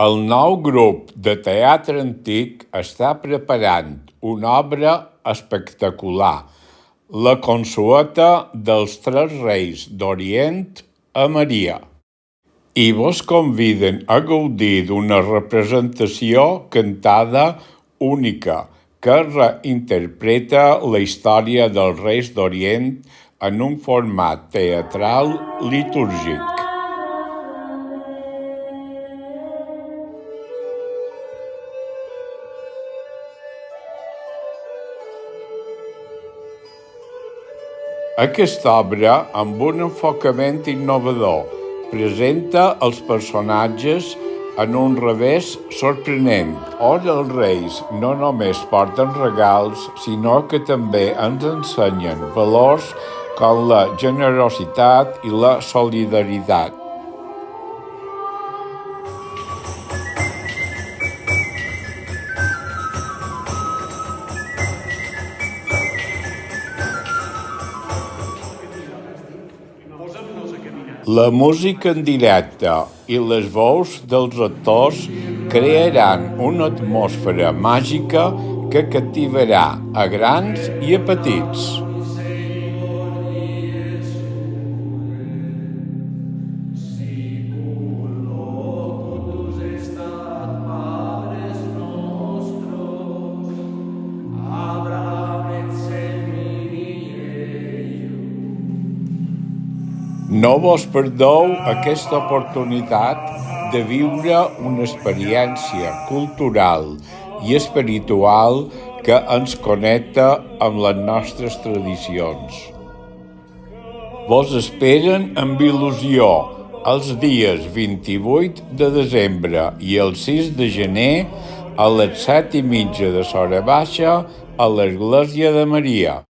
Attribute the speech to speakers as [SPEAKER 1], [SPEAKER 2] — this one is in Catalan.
[SPEAKER 1] El nou grup de teatre antic està preparant una obra espectacular, La Consueta dels Tres Reis d'Orient a Maria, i vos conviden a gaudir d'una representació cantada única que reinterpreta la història dels Reis d'Orient en un format teatral litúrgic. Aquesta obra, amb un enfocament innovador, presenta els personatges en un revés sorprenent, on els reis no només porten regals, sinó que també ens ensenyen valors com la generositat i la solidaritat. La música en directe i les veus dels actors crearan una atmosfera màgica que captivarà a grans i a petits. No vos perdeu aquesta oportunitat de viure una experiència cultural i espiritual que ens connecta amb les nostres tradicions. Vos esperen amb il·lusió els dies 28 de desembre i el 6 de gener a les 7:30 de l'hora baixa a l'Església de Maria.